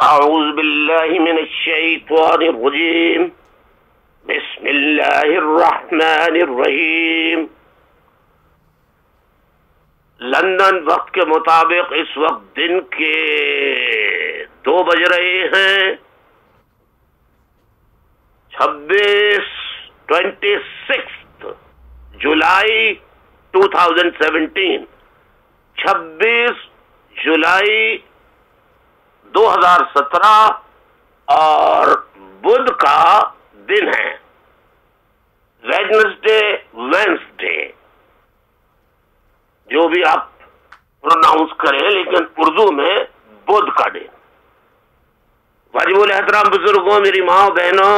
اعوذ باللہ من الشیطان الرجیم بسم اللہ الرحمن الرحیم. لندن وقت کے مطابق اس وقت دن کے 2 بج رہے ہیں. 26 جولائی 2017. 26 جولائی 2017 اور بدھ کا دن ہے. وینسڈے جو بھی آپ پروناؤنس کریں، لیکن اردو میں بدھ کا دن. واجب الاحترام بزرگوں، میری ماں بہنوں،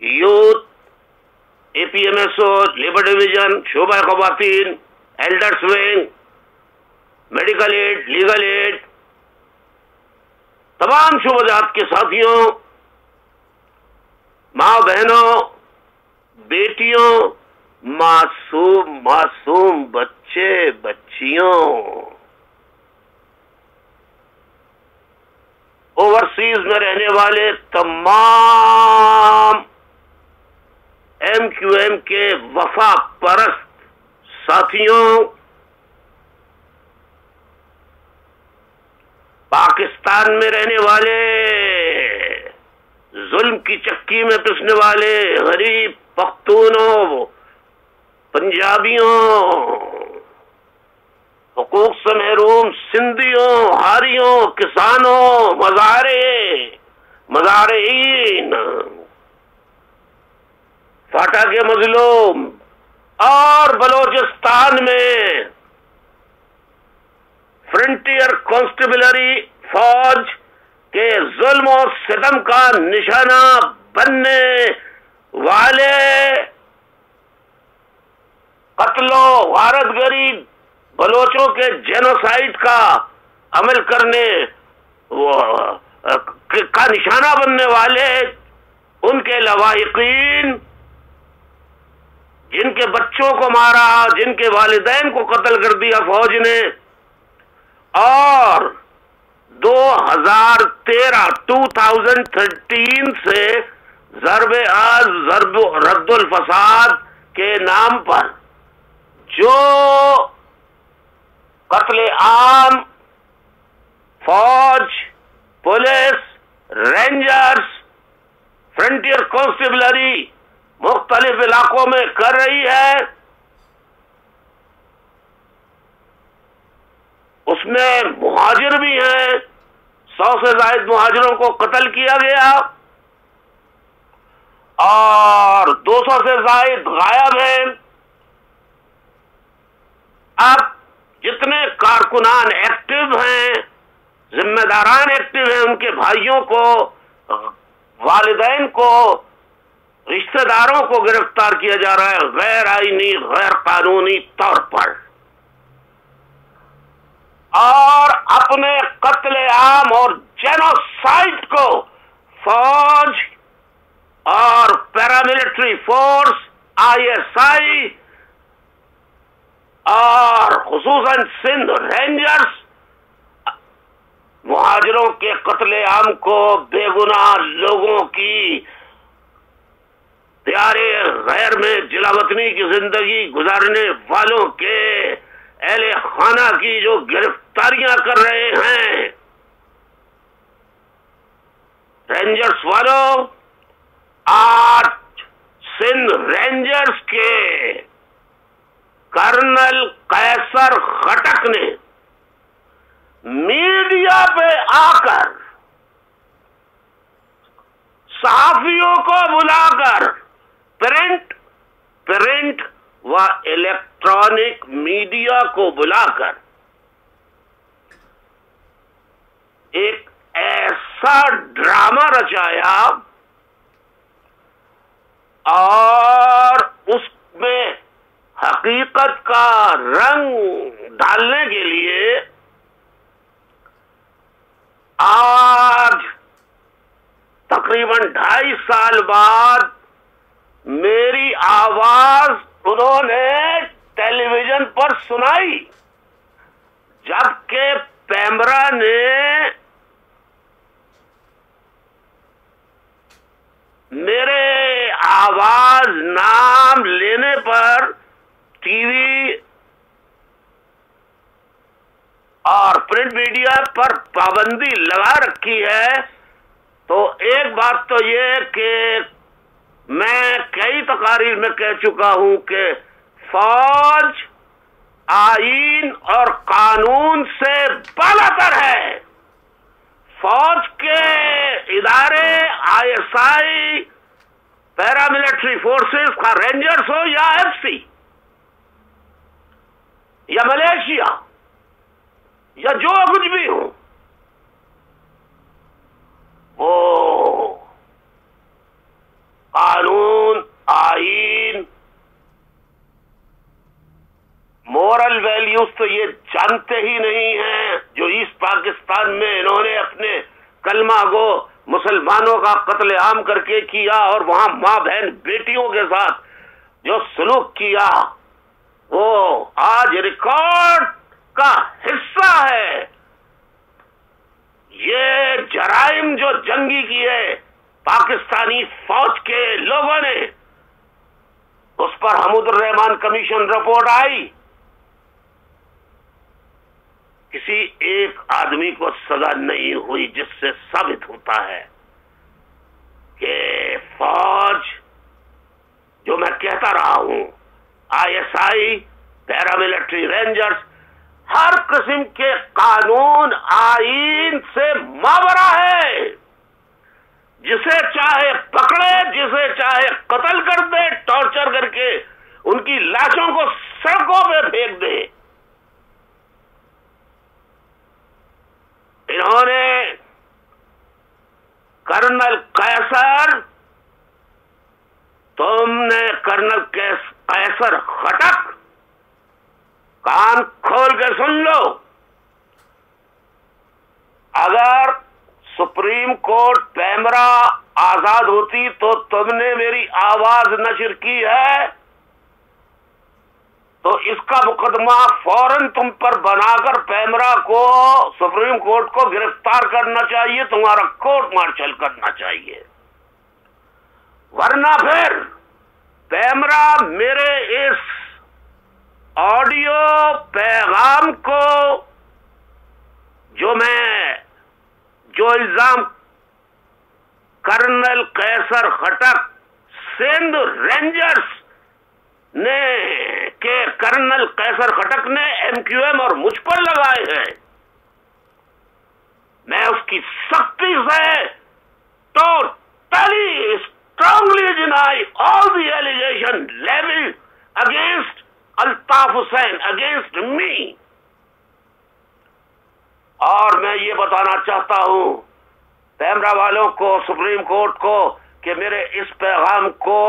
youth, A P M S O, labour division, شعبہ خواتین، elders wing, medical aid, legal aid, تمام شعبہ جات کے ساتھیوں، ماں بہنوں، بیٹیوں، معصوم بچے بچیوں، اوورسیز میں رہنے والے تمام ایم کیو ایم کے وفا پرست ساتھیوں، پاکستان میں رہنے والے، ظلم کی چکی میں پسنے والے غریب پختونوں، پنجابیوں، حقوق سے محروم سندھیوں، ہاریوں، کسانوں، مزارعین، فاٹا کے مظلوم، اور بلوچستان میں فرنٹیئر کانسٹیبلری فوج کے ظلم و ستم کا نشانہ بننے والے، قتل و غارت گری، بلوچوں کے جینوسائیڈ کا عمل کرنے کا نشانہ بننے والے ان کے لواحقین، جن کے بچوں کو مارا، جن کے والدین کو قتل کر دیا فوج نے، اور 2013 سے ضرب رد الفساد کے نام پر جو قتل عام فوج، پولیس، رینجرز، فرنٹیئر کانسٹیبلری مختلف علاقوں میں کر رہی ہے، اس میں مہاجر بھی ہیں. 100 سے زائد مہاجروں کو قتل کیا گیا اور 200 سے زائد غائب ہیں. اب جتنے کارکنان ایکٹیو ہیں، ذمہ داران ایکٹیو ہیں، ان کے بھائیوں کو، والدین کو، رشتہ داروں کو گرفتار کیا جا رہا ہے غیر آئینی، غیر قانونی طور پر، اور اپنے قتل عام اور جینوسائیڈ کو فوج اور پیراملٹری فورس، ISI اور خصوصاً سندھ رینجرز مہاجروں کے قتل عام کو، بے گناہ لوگوں کی دیار غیر میں جلا وطنی کی زندگی گزارنے والوں کے اہل خانہ کی جو گرفتاریاں کر رہے ہیں. رینجرز والوں، آج سندھ رینجرز کے کرنل قیصر خٹک نے میڈیا پہ آ کر صحافیوں کو بلا کر، پرنٹ و الیکٹرانک میڈیا کو بلا کر ایک ایسا ڈرامہ رچایا اور اس میں حقیقت کا رنگ ڈالنے کے لیے آج تقریباً 2.5 سال بعد میری آواز انہوں نے ٹیلی ویژن پر سنائی، جبکہ پیمرا نے پر پابندی لگا رکھی ہے، تو ایک بات تو یہ کہ میں کئی تقاریر میں کہہ چکا ہوں کہ فوج آئین اور قانون سے بالا تر ہے۔ فوج کے ادارے ISI، پیراملٹری فورسز کا رینجرز ہو یا FC یا ملیشیا یا جو کچھ بھی ہو، وہ قانون، آئین، مورل ویلیوز تو یہ جانتے ہی نہیں ہیں۔ جو ایسٹ پاکستان میں انہوں نے اپنے کلمہ گو مسلمانوں کا قتل عام کر کے کیا اور وہاں ماں بہن بیٹیوں کے ساتھ جو سلوک کیا، وہ آج ریکارڈ کا حصہ ہے۔ یہ جرائم جو جنگی کیے پاکستانی فوج کے لوگوں نے، اس پر حمود الرحمان کمیشن رپورٹ آئی، کسی ایک آدمی کو سزا نہیں ہوئی، جس سے ثابت ہوتا ہے کہ فوج، جو میں کہتا رہا ہوں، ISI، پیراملٹری رینجرز، ہر قسم کے قانون آئین سے ماورا ہے۔ جسے چاہے پکڑے، جسے چاہے قتل کر دے، ٹارچر کر کے ان کی لاشوں کو سڑکوں پہ پھینک دے۔ انہوں نے کرنل قیصر، تم نے کرنل قیصر خٹک، کان کھول کے سن لو، اگر سپریم کورٹ پیمرا آزاد ہوتی تو تم نے میری آواز نشر کی ہے تو اس کا مقدمہ فوراً تم پر بنا کر پیمرا کو، سپریم کورٹ کو گرفتار کرنا چاہیے، تمہارا کورٹ مارشل کرنا چاہیے، ورنہ پھر پیمرا میرے اس آڈیو پیغام کو، جو الزام کرنل قیصر خٹک سندھ رینجرز نے، کہ کرنل قیصر خٹک نے MQM اور مجھ پر لگائے ہیں، میں اس کی سختی سے ٹوٹلی اسٹرانگلی ڈینائی آل دی allegation levelled against Altaf Hussain, against me. اور میں یہ بتانا چاہتا ہوں پیمرا والوں کو، سپریم کورٹ کو، کہ میرے اس پیغام کو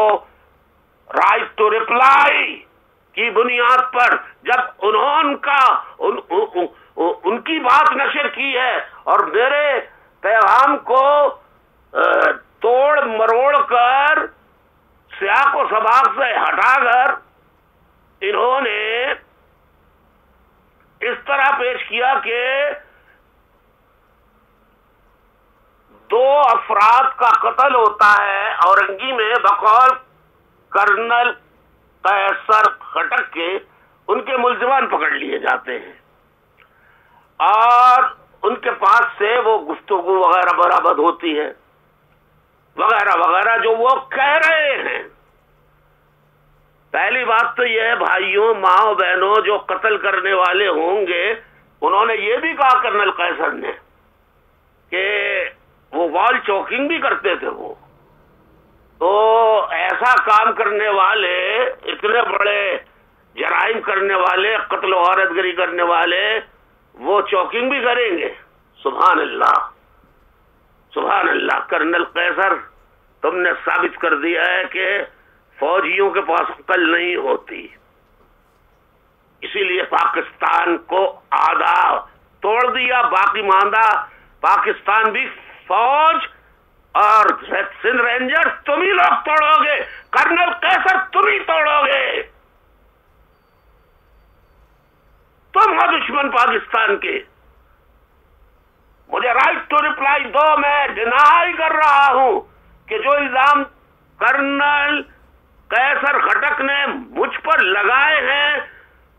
رائٹ ٹو ریپلائی کی بنیاد پر جب ان کی بات نشر کی ہے اور میرے پیغام کو توڑ مروڑ کر، سیاق و سباق سے ہٹا کر انہوں نے اس طرح پیش کیا کہ 2 افراد کا قتل ہوتا ہے اورنگی میں بقول کرنل قیصر خٹک کے، ان کے ملزمان پکڑ لیے جاتے ہیں اور ان کے پاس سے وہ گفتگو وغیرہ برآمد ہوتی ہے، وغیرہ وغیرہ جو وہ کہہ رہے ہیں۔ پہلی بات تو یہ ہے بھائیوں، ماں بہنوں، جو قتل کرنے والے ہوں گے، انہوں نے یہ بھی کہا کرنل قیصر نے کہ وہ وال چوکنگ بھی کرتے تھے۔ وہ تو ایسا کام کرنے والے، اتنے بڑے جرائم کرنے والے، قتل و غارت گری کرنے والے، وہ چوکنگ بھی کریں گے؟ سبحان اللہ، سبحان اللہ۔ کرنل قیصر، تم نے ثابت کر دیا ہے کہ فوجیوں کے پاس عقل نہیں ہوتی، اسی لیے پاکستان کو آدھا توڑ دیا، باقی ماندہ پاکستان بھی فوج اور سندھ رینجر تم ہی لوگ توڑو گے، کرنل قیصر تم ہی توڑو گے، تم ہو دشمن پاکستان کے۔ مجھے رائٹ ٹو ریپلائی دو، میں ڈینائی کر رہا ہوں کہ جو الزام کرنل قیصر خٹک نے مجھ پر لگائے ہیں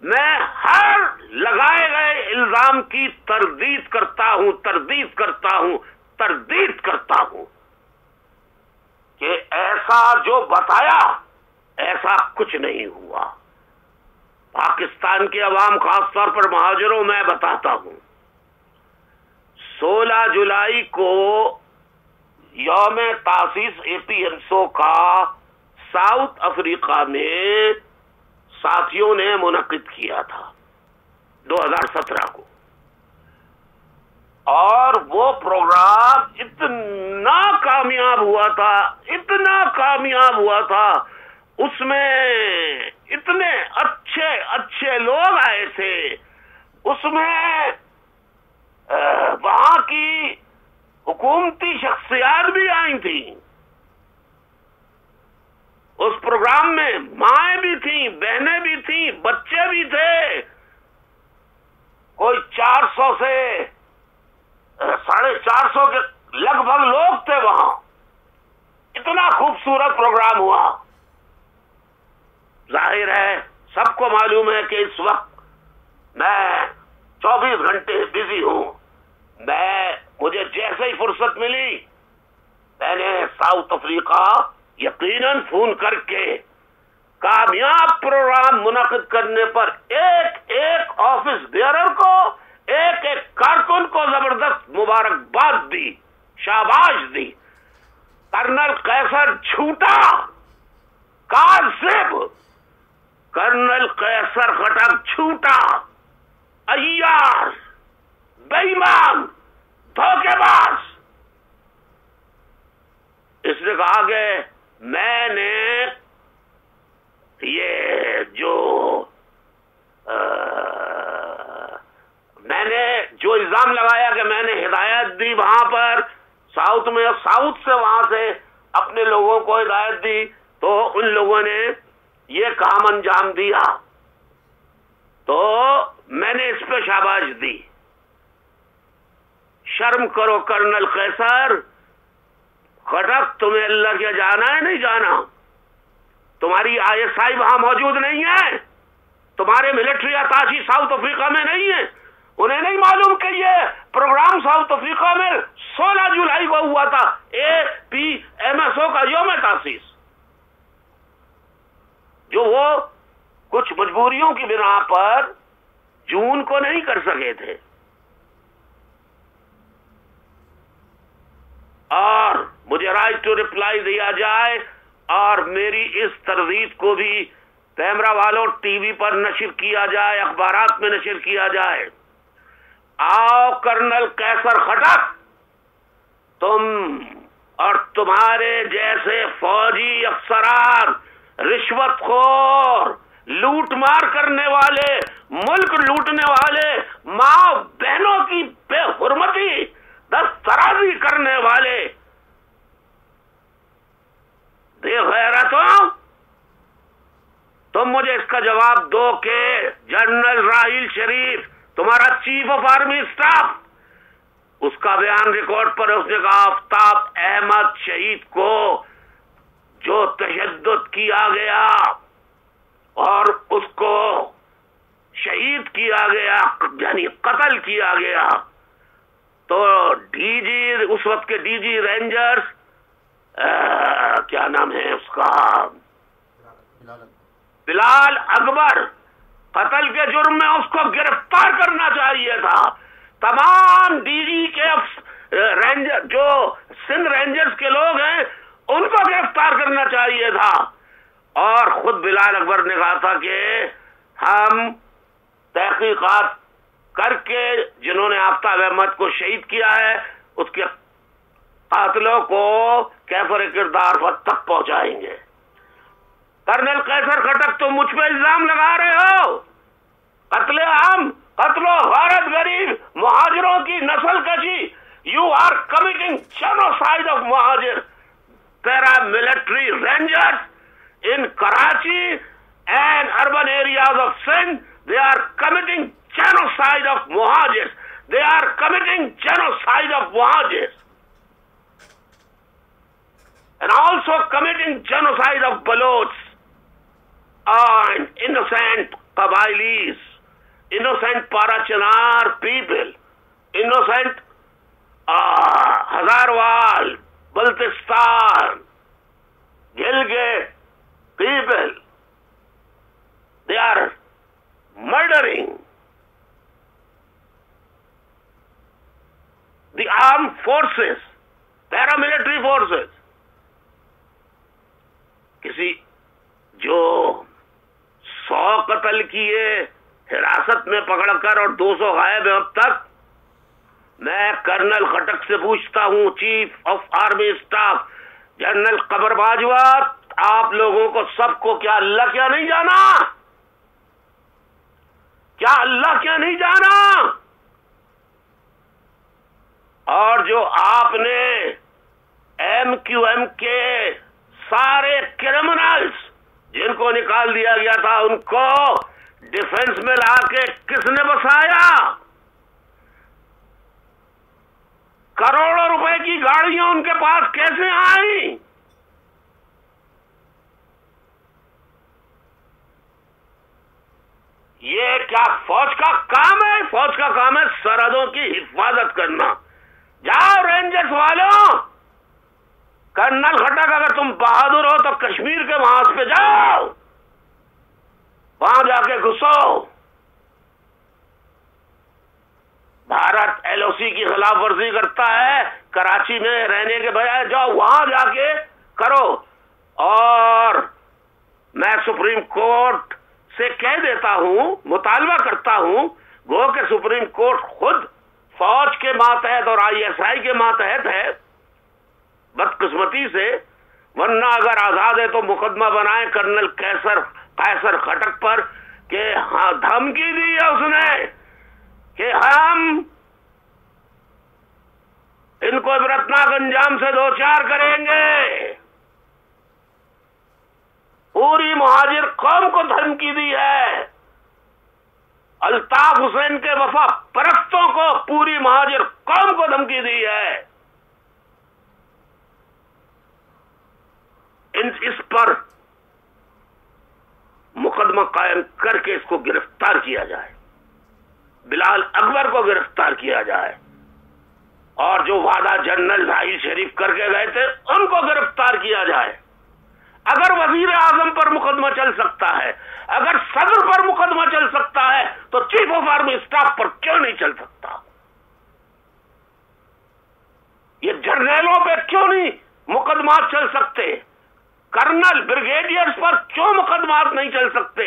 میں ہر لگائے گئے الزام کی تردید کرتا ہوں کہ ایسا جو بتایا ایسا کچھ نہیں ہوا. پاکستان کے عوام، خاص طور پر مہاجروں، میں بتاتا ہوں، 16 جولائی کو یوم تاسیس اے پی ایس او کا ساؤتھ افریقہ میں ساتھیوں نے منعقد کیا تھا 2017 کو، اور وہ پروگرام اتنا کامیاب ہوا تھا، اس میں اتنے اچھے لوگ آئے تھے، اس میں وہاں کی حکومتی شخصیات بھی آئی تھیں. اس پروگرام میں مائیں بھی تھیں، بہنیں بھی تھیں، بچے بھی تھے. کوئی 400 سے 450 کے لگ بھگ لوگ تھے وہاں. اتنا خوبصورت پروگرام ہوا. ظاہر ہے سب کو معلوم ہے کہ اس وقت میں 24 گھنٹے بزی ہوں. مجھے جیسے ہی فرصت ملی میں نے ساؤتھ افریقہ یقیناً فون کر کے کامیاب پروگرام منعقد کرنے پر ایک آفس بیئرر کو، ایک کارکن کو زبردست مبارکباد دی، شاباش دی. کرنل قیصر جھوٹا، کاذب، کرنل قیصر خٹک جھوٹا، عیار، بے ایمان، دھوکے باز. اس نے کہا کہ میں نے جو الزام لگایا کہ میں نے ہدایت دی وہاں پر ساؤتھ سے وہاں سے اپنے لوگوں کو ہدایت دی، تو ان لوگوں نے یہ کام انجام دیا، تو میں نے اس پہ شاباش دی. شرم کرو کرنل قیصر خٹک، تمہیں اللہ کیا جانا ہے؟ نہیں جانا. تمہاری ISI وہاں موجود نہیں ہے، تمہارے ملٹری اتاشی ساؤتھ افریقہ میں نہیں ہے. انہیں نہیں معلوم کہ یہ پروگرام ساؤتھ افریقہ میں 16 جولائی کو ہوا تھا، APMSO کا یوم تاسیس، جو وہ کچھ مجبوریوں کی بنا پر جون کو نہیں کر سکے تھے. اور مجھے رائٹ ٹو ریپلائی دیا جائے اور میری اس تردید کو بھی کیمرہ والوں ٹی وی پر نشر کیا جائے، اخبارات میں نشر کیا جائے. آؤ کرنل قیصر خٹک، تم اور تمہارے جیسے فوجی افسران، رشوت خور، لوٹ مار کرنے والے، ملک لوٹنے والے، ماں بہنوں کی بے حرمتی دسترازی کرنے والے بے غیرتوں، تم مجھے اس کا جواب دو کہ جنرل راحیل شریف، تمہارا چیف آف آرمی اسٹاف، اس کا بیان ریکارڈ پر اس نے کہا آفتاب احمد شہید کو جو تشدد کیا گیا اور اس کو شہید کیا گیا، یعنی قتل کیا گیا، تو اس وقت کے DG رینجرز، کیا نام ہے اس کا، بلال اکبر، قتل کے جرم میں اس کو گرفتار کرنا چاہیے تھا. تمام DG کے رینجر جو سندھ رینجرز کے لوگ ہیں ان کو گرفتار کرنا چاہیے تھا. اور خود بلال اکبر نے کہا تھا کہ ہم تحقیقات کر کے جنہوں نے آفتاب احمد کو شہید کیا ہے اس کے قاتلوں کو کیفر کردار پر تک پہنچائیں گے. کرنل قیصر خٹک تم مجھ پہ الزام لگا رہے ہو قتل عام، قتل و غارت غریب مہاجروں کی نسل کشی. You are committing genocide of Muhajir. Paramilitary rangers in Karachi and urban areas of Sindh, they are committing genocide of Muhajirs. They are committing genocide of Muhajirs. And also committing genocide of Baloch and innocent Qabilis, innocent Parachanar people, innocent Hazarwal, Baltistan, Gilgit people, they are murdering the armed forces, paramilitary forces. کسی جو 100 قتل کیے حراست میں پکڑ کر اور 200 غائب ہیں اب تک، میں کرنل خٹک سے پوچھتا ہوں، chief of army staff general Qamar Bajwa, آپ لوگوں کو سب کو کیا اللہ کیا نہیں جانا؟ کیا اللہ کیا نہیں جانا؟ اور جو آپ نے ایم کیو ایم کے سارے کرمنلز جن کو نکال دیا گیا تھا ان کو ڈیفنس میں لا کے کس نے بسایا؟ کروڑوں روپے کی گاڑیاں ان کے پاس کیسے آئیں؟ یہ کیا فوج کا کام ہے؟ فوج کا کام ہے سرحدوں کی حفاظت کرنا. جاؤ رینجرز والوں، کرنل خٹک اگر تم بہادر ہو تو کشمیر کے محاذ پہ جاؤ، وہاں جا کے گھسو. بھارت ایل او سی کی خلاف ورزی کرتا ہے، کراچی میں رہنے کے بجائے جاؤ وہاں جا کے کرو. اور میں سپریم کورٹ سے کہہ دیتا ہوں، مطالبہ کرتا ہوں، گو کہ سپریم کورٹ خود فوج کے ماتحت اور آئی ایس آئی کے ماتحت ہے بدقسمتی سے، ورنہ اگر آزاد ہے تو مقدمہ بنائیں کرنل قیصر خٹک پر کہ ہاں دھمکی دی ہے اس نے کہ ہم ان کو عبرتناک انجام سے دوچار کریں گے. پوری مہاجر قوم کو دھمکی دی ہے، الطاف حسین کے وفا پرستوں کو، پوری مہاجر قوم کو دھمکی دی ہے. اس پر مقدمہ قائم کر کے اس کو گرفتار کیا جائے، بلال اکبر کو گرفتار کیا جائے، اور جو وعدہ جنرل راحیل شریف کر کے گئے تھے ان کو گرفتار کیا جائے. اگر وزیر اعظم پر مقدمہ چل سکتا ہے، اگر صدر پر مقدمہ چل سکتا ہے تو چیف آف آرمی اسٹاف پر کیوں نہیں چل سکتا؟ یہ جرنیلوں پہ کیوں نہیں مقدمات چل سکتے؟ کرنل بریگیڈیئرز پر کیوں مقدمات نہیں چل سکتے؟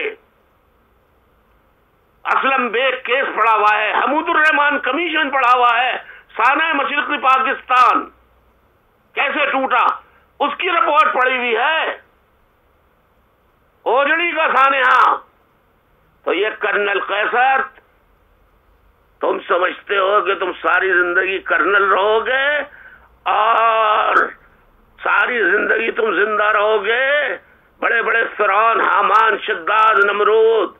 اسلم بیگ کیس پڑا ہوا ہے، حمود الرحمان کمیشن پڑا ہوا ہے، سانحہ مشرقی پاکستان کیسے ٹوٹا اس کی رپورٹ پڑی ہوئی ہے، اوجڑی کا سانحہ. تو یہ کرنل قیصر، تم سمجھتے ہو کہ تم ساری زندگی کرنل رہو گے اور ساری زندگی تم زندہ رہو گے؟ بڑے بڑے فرعون، حامان، شداد، نمرود،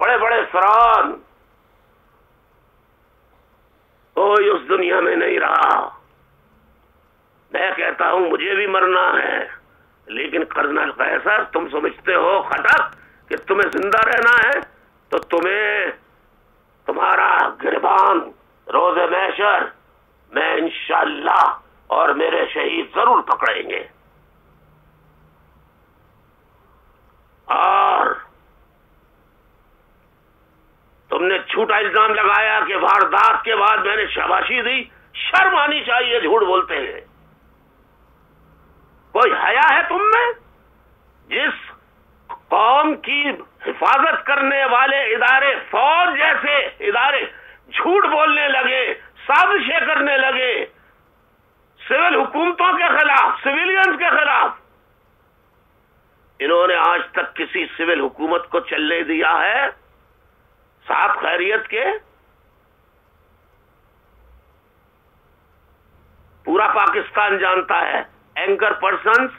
بڑے بڑے فرعون، کوئی اس دنیا میں نہیں رہا. میں کہتا ہوں مجھے بھی مرنا ہے، لیکن کرنل قیصر تم سمجھتے ہو خٹک کہ تمہیں زندہ رہنا ہے تو تمہیں تمہارا گریبان روز محشر میں انشاءاللہ اور میرے شہید ضرور پکڑیں گے. اور تم نے جھوٹا الزام لگایا کہ واردات کے بعد میں نے شاباشی دی. شرم آنی چاہیے جھوٹ بولتے ہیں. کوئی حیا ہے تم میں؟ جس قوم کی حفاظت کرنے والے ادارے، فوج جیسے ادارے جھوٹ بولنے لگے، سازشیں کرنے لگے سول حکومتوں کے خلاف، سویلینز کے خلاف، انہوں نے آج تک کسی سول حکومت کو چلنے دیا ہے ساتھ خیریت کے؟ پورا پاکستان جانتا ہے اینکر پرسنز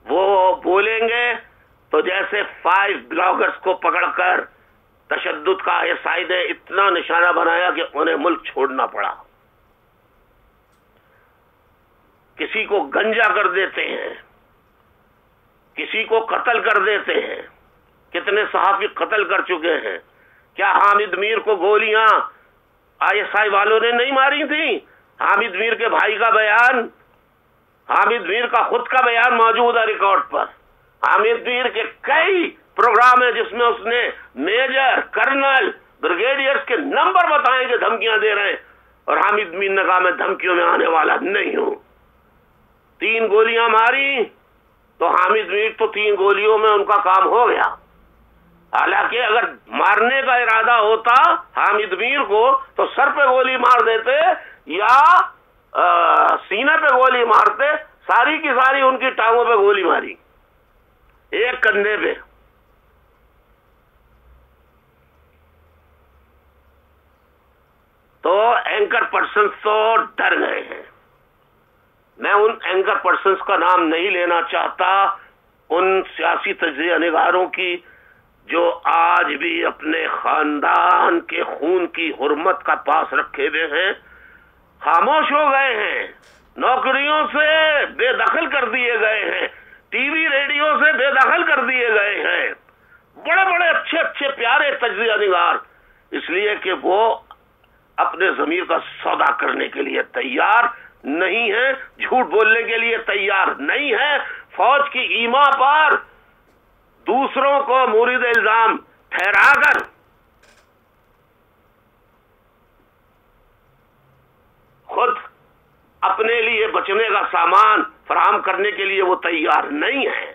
وہ بولیں گے تو جیسے 5 بلاگرز کو پکڑ کر تشدد کا ASI نے اتنا نشانہ بنایا کہ انہیں ملک چھوڑنا پڑا. کسی کو گنجا کر دیتے ہیں، کسی کو قتل کر دیتے ہیں، کتنے صحافی قتل کر چکے ہیں. کیا حامد میر کو گولیاں ISI والوں نے نہیں ماری تھیں؟ حامد میر کے بھائی کا بیان، حامد میر کا خود کا بیان موجود ہے ریکارڈ پر. حامد میر کے کئی پروگرام ہیں جس میں اس نے میجر، کرنل، بریگیڈیئرز کے نمبر بتائیں کہ دھمکیاں دے رہے ہیں، اور حامد میر نے کہا میں دھمکیوں میں آنے والا نہیں ہوں. 3 گولیاں ماری تو حامد میر تو 3 گولیوں میں ان کا کام ہو گیا. حالانکہ اگر مارنے کا ارادہ ہوتا حامد میر کو تو سر پہ گولی مار دیتے یا سینے پہ گولی مارتے. ساری کی ساری ان کی ٹانگوں پہ گولی ماری، ایک کندھے پہ. تو اینکر پرسنز تو ڈر گئے ہیں. میں ان اینکر پرسنز کا نام نہیں لینا چاہتا، ان سیاسی تجزیہ نگاروں کی جو آج بھی اپنے خاندان کے خون کی حرمت کا پاس رکھے ہوئے ہیں، خاموش ہو گئے ہیں، نوکریوں سے بے دخل کر دیے گئے ہیں، ٹی وی ریڈیو سے بے دخل کر دیے گئے ہیں. بڑے بڑے اچھے اچھے پیارے تجزیہ نگار، اس لیے کہ وہ اپنے ضمیر کا سودا کرنے کے لیے تیار نہیں ہے، جھوٹ بولنے کے لیے تیار نہیں ہے. فوج کی ایما پر دوسروں کو مورد الزام ٹھہرا کر خود اپنے لیے بچنے کا سامان فراہم کرنے کے لیے وہ تیار نہیں ہے.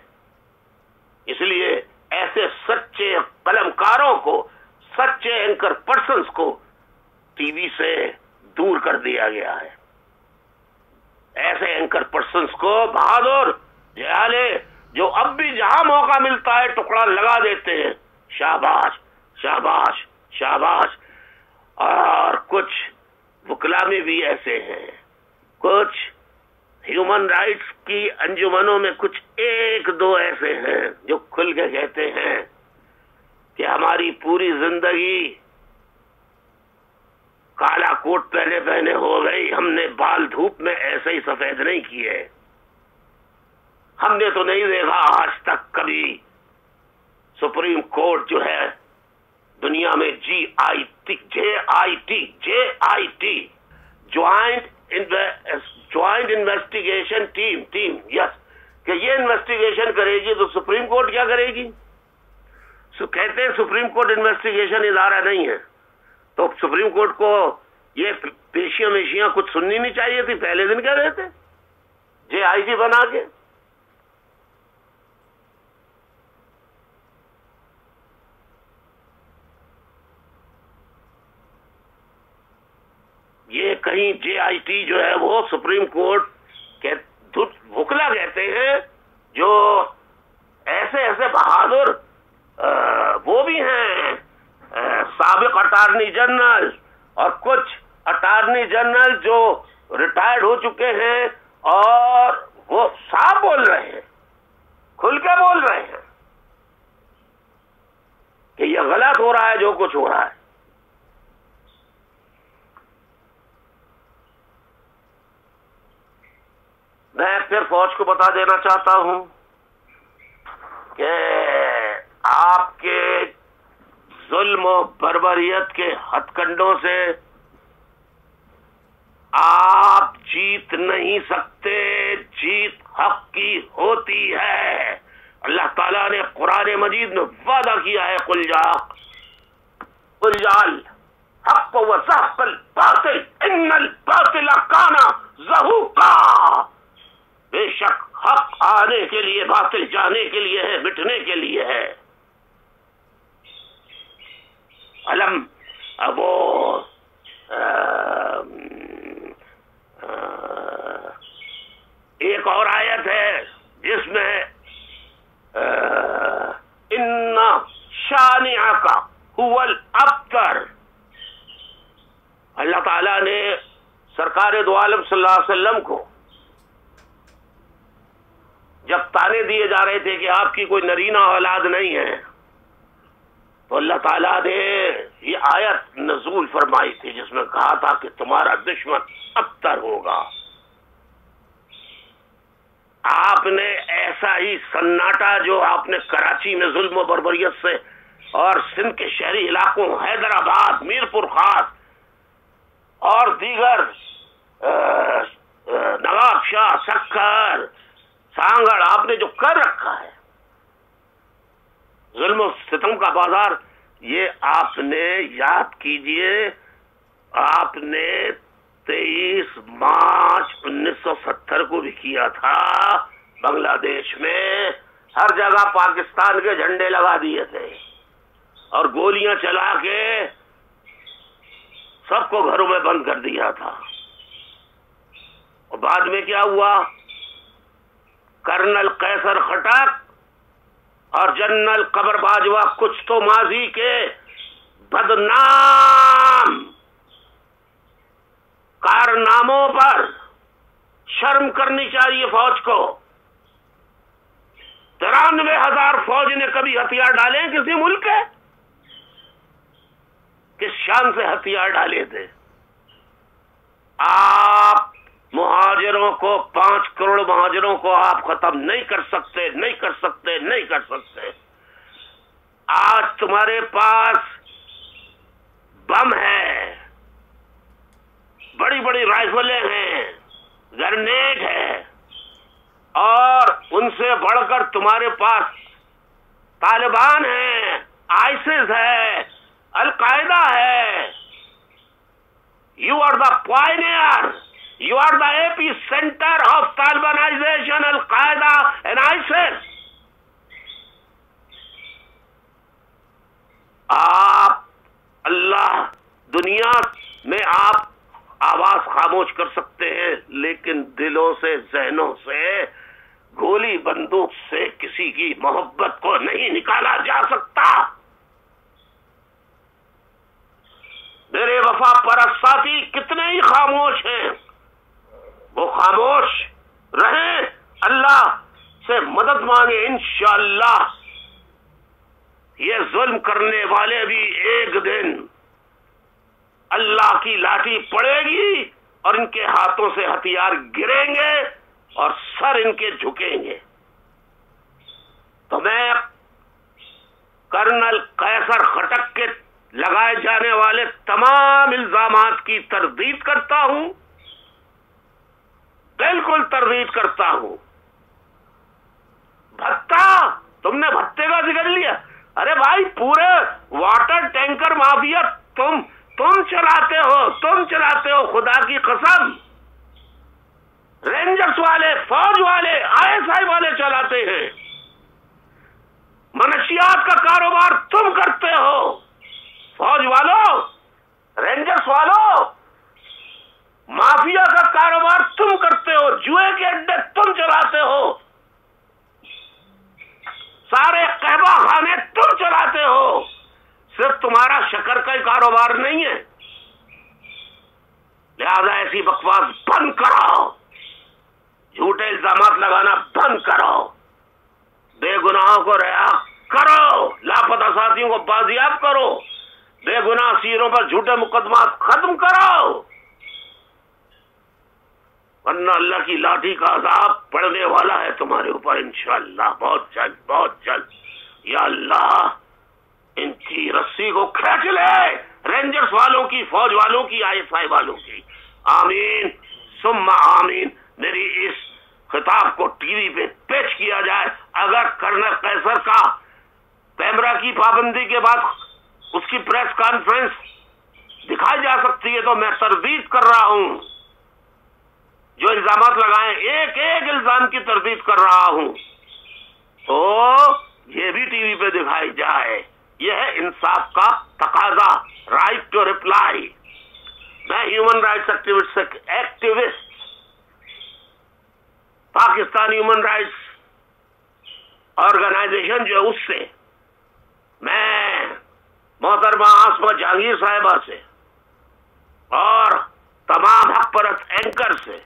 اس لیے ایسے سچے قلمکاروں کو، سچے اینکر پرسنز کو ٹی وی سے دور کر دیا گیا ہے. ایسے اینکر پرسنز کو بہادر جہالے جو اب بھی جہاں موقع ملتا ہے ٹکڑا لگا دیتے ہیں. شاباش شاباش شاباش. اور کچھ وکلا میں بھی ایسے ہیں، کچھ ہیومن رائٹس کی انجمنوں میں کچھ 1-2 ایسے ہیں جو کھل کے کہتے ہیں کہ ہماری پوری زندگی کالا کوٹ پہنے پہنے ہو گئی، ہم نے بال دھوپ میں ایسے ہی سفید نہیں کیے. ہم نے تو نہیں دیکھا آج تک کبھی سپریم کورٹ جو ہے دنیا میں JIT جوائنٹ انویسٹیگیشن ٹیم یس کہ یہ انویسٹیگیشن کرے گی تو سپریم کورٹ کیا کرے گی؟ کہتے ہیں سپریم کورٹ انویسٹیگیشن ادارہ نہیں ہے، تو سپریم کورٹ کو یہ پیشیاں کچھ سننی نہیں چاہیے تھی؟ پہلے دن کہہ رہے تھے JIT بنا کے. یہ کہیں JIT جو ہے وہ سپریم کورٹ کے وکلا کہتے ہیں جو ایسے ایسے بہادر وہ بھی ہیں، سابق اٹارنی جنرل اور کچھ اٹارنی جنرل جو ریٹائرڈ ہو چکے ہیں، اور وہ صاف بول رہے ہیں، کھل کے بول رہے ہیں کہ یہ غلط ہو رہا ہے جو کچھ ہو رہا ہے. میں پھر فوج کو بتا دینا چاہتا ہوں کہ آپ کے ظلم و بربریت کے ہتھ کنڈوں سے آپ جیت نہیں سکتے. جیت حق کی ہوتی ہے. اللہ تعالیٰ نے قرآن مجید میں وعدہ کیا ہے قل جعل حق وزحق الباطل ان الباطل کان زہوقا. بے شک حق آنے کے لیے، باطل جانے کے لیے ہے، مٹنے کے لیے ہے. علم وہ ایک اور آیت ہے جس میں ان شانئک هو الابتر. اللہ تعالیٰ نے سرکار دو عالم صلی اللہ علیہ وسلم کو جب تانے دیے جا رہے تھے کہ آپ کی کوئی نرینہ اولاد نہیں ہے، تو اللہ تعالیٰ نے یہ آیت نزول فرمائی تھی جس میں کہا تھا کہ تمہارا دشمن ابتر ہوگا. آپ نے ایسا ویسا ہی سناٹا جو آپ نے کراچی میں ظلم و بربریت سے اور سندھ کے شہری علاقوں حیدرآباد، میر پور خاص اور دیگر نواب شاہ، سکھر، سانگڑ آپ نے جو کر رکھا ہے، ظلم و ستم کا بازار، یہ آپ نے یاد کیجئے، آپ نے 23 مارچ 1970 کو بھی کیا تھا بنگلہ دیش میں، ہر جگہ پاکستان کے جھنڈے لگا دیے تھے اور گولیاں چلا کے سب کو گھروں میں بند کر دیا تھا۔ اور بعد میں کیا ہوا؟ کرنل قیصر خٹک اور جنرل قمر باجوہ کچھ تو ماضی کے بدنام کارناموں پر شرم کرنی چاہیے فوج کو۔ 93,000 فوج نے کبھی ہتھیار ڈالے ہیں کسی ملک کے؟ کس شان سے ہتھیار ڈالے تھے؟ آپ مہاجروں کو 5 کروڑ مہاجروں کو آپ ختم نہیں کر سکتے، نہیں کر سکتے، نہیں کر سکتے۔ آج تمہارے پاس بم ہے، بڑی بڑی رائفلیں ہیں، گرنیڈ ہے، اور ان سے بڑھ کر تمہارے پاس طالبان ہیں، آئسس ہے، القاعدہ ہے۔ You are the pioneer, you are the epicentre of Talibanization, Al Qaeda and ISIS. آپ اللہ دنیا میں آپ آواز خاموش کر سکتے ہیں، لیکن دلوں سے، ذہنوں سے، گولی بندوق سے کسی کی محبت کو نہیں نکالا جا سکتا۔ میرے وفا پرست ساتھی کتنے ہی خاموش ہیں، وہ خاموش رہیں، اللہ سے مدد مانگے، انشاءاللہ یہ ظلم کرنے والے بھی ایک دن اللہ کی لاٹھی پڑے گی اور ان کے ہاتھوں سے ہتھیار گریں گے اور سر ان کے جھکیں گے۔ تو میں کرنل قیصر خٹک کے لگائے جانے والے تمام الزامات کی تردید کرتا ہوں، بالکل تردید کرتا ہوں۔ بھتہ، تم نے بھتے کا ذکر لیا، ارے بھائی پورے واٹر ٹینکر مافیا تم چلاتے ہو، خدا کی قسم۔ رینجرز والے، فوج والے، ISI والے چلاتے ہیں، منشیات کا کاروبار تم کرتے ہو، فوج والوں، رینجرز والوں، مافیا کا کاروبار تم کرتے ہو، جوئے کے اڈے تم چلاتے ہو، سارے قہوہ خانے تم چلاتے ہو، صرف تمہارا شکر کا ہی کاروبار نہیں ہے۔ لہذا ایسی بکواس بند کرو، جھوٹے الزامات لگانا بند کرو، بے گناہوں کو رہا کرو، لاپتہ ساتھیوں کو بازیاب کرو، بے گناہ اسیروں پر جھوٹے مقدمات ختم کرو، ورنہ اللہ کی لاٹھی کا عذاب پڑنے والا ہے تمہارے اوپر انشاءاللہ بہت جلد، بہت جلد۔ یا اللہ ان کی رسی کو کھینچ لے، رینجرز والوں کی، فوج والوں کی، ISI والوں کی۔ آمین ثم آمین۔ میری اس خطاب کو ٹی وی پہ پیش کیا جائے، اگر کرنل قیصر کا کیمرہ کی پابندی کے بعد اس کی پریس کانفرنس دکھائی جا سکتی ہے تو میں تردید کر رہا ہوں، جو الزامات لگائیں ایک ایک الزام کی تردید کر رہا ہوں، تو یہ بھی ٹی وی پہ دکھائی جائے۔ یہ ہے انصاف کا تقاضا، رائٹ ٹو ریپلائی۔ میں human rights activist Pakistan human rights organisation جو ہے اس سے، میں محترمہ آسمہ جہانگیر صاحبہ سے اور تمام حق پرست اینکر سے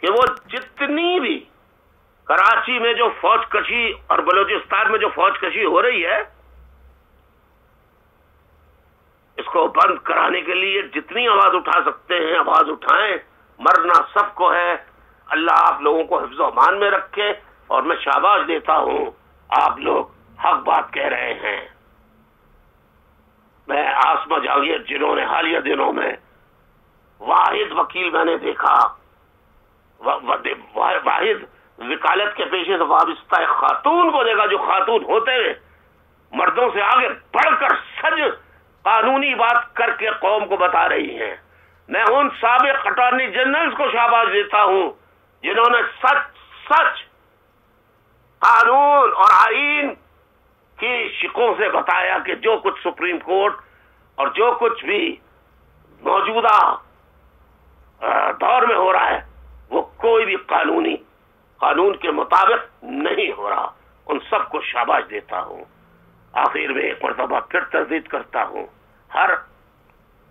کہ وہ جتنی بھی کراچی میں جو فوج کشی اور بلوچستان میں جو فوج کشی ہو رہی ہے، اس کو بند کرانے کے لیے جتنی آواز اٹھا سکتے ہیں آواز اٹھائیں، مرنا سب کو ہے۔ اللہ آپ لوگوں کو حفظ و امان میں رکھے، اور میں شاباش دیتا ہوں، آپ لوگ حق بات کہہ رہے ہیں۔ میں آسما جاوید جنہوں نے حالیہ دنوں میں واحد وکیل میں نے دیکھا، واحد وکالت کے پیشے سے وابستہ ایک خاتون کو دیکھا جو خاتون ہوتے ہوئے مردوں سے آگے بڑھ کر سچ قانونی بات کر کے قوم کو بتا رہی ہیں۔ میں ان سابق اٹارنی جنرلز کو شاباش دیتا ہوں جنہوں نے سچ قانون اور آئین کی شقوں سے بتایا کہ جو کچھ سپریم کورٹ اور جو کچھ بھی موجودہ دور میں ہو رہا ہے وہ کوئی بھی قانون کے مطابق نہیں ہو رہا۔ ان سب کو شاباش دیتا ہوں۔ آخر میں ایک مرتبہ پھر تردید کرتا ہوں، ہر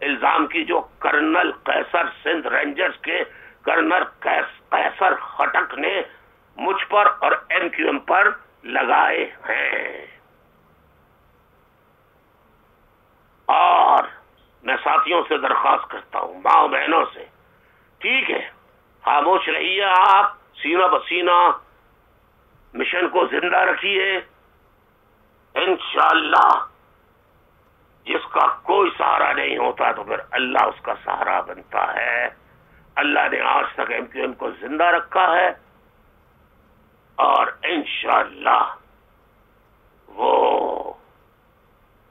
الزام کی جو کرنل قیصر سندھ رینجرز کے کرنل قیصر خٹک نے مجھ پر اور ایم کیو ایم پر لگائے ہیں، اور میں ساتھیوں سے درخواست کرتا ہوں، ماں بہنوں سے، ٹھیک ہے خاموش رہیے، آپ سینہ بسینہ مشن کو زندہ رکھیے۔ انشاءاللہ جس کا کوئی سہارا نہیں ہوتا تو پھر اللہ اس کا سہارا بنتا ہے۔ اللہ نے آج تک ایم کیو ایم کو زندہ رکھا ہے، اور انشاءاللہ وہ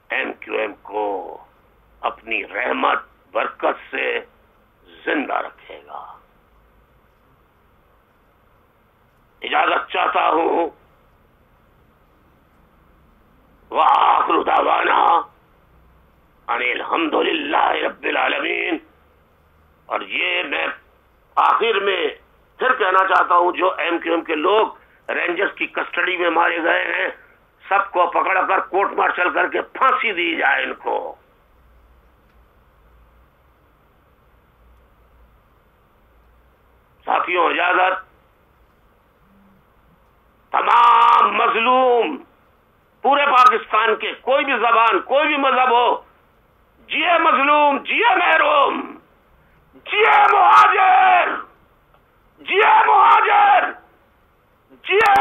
ایم کیو ایم کو اپنی رحمت برکت سے زندہ رکھے گا۔ اجازت چاہتا ہوں، وآخر دعوانا ان الحمدللہ رب العالمین۔ اور یہ میں آخر میں پھر کہنا چاہتا ہوں، جو ایم کیو ایم کے لوگ رینجرز کی کسٹڈی میں مارے گئے ہیں سب کو پکڑ کر کورٹ مارشل کر کے پھانسی دی جائے ان کو۔ ساتھیوں اجازت، تمام مظلوم پورے پاکستان کے، کوئی بھی زبان کوئی بھی مذہب ہو، جیے مظلوم، جیے محروم، جیے مہاجر، جیے مہاجر، جیے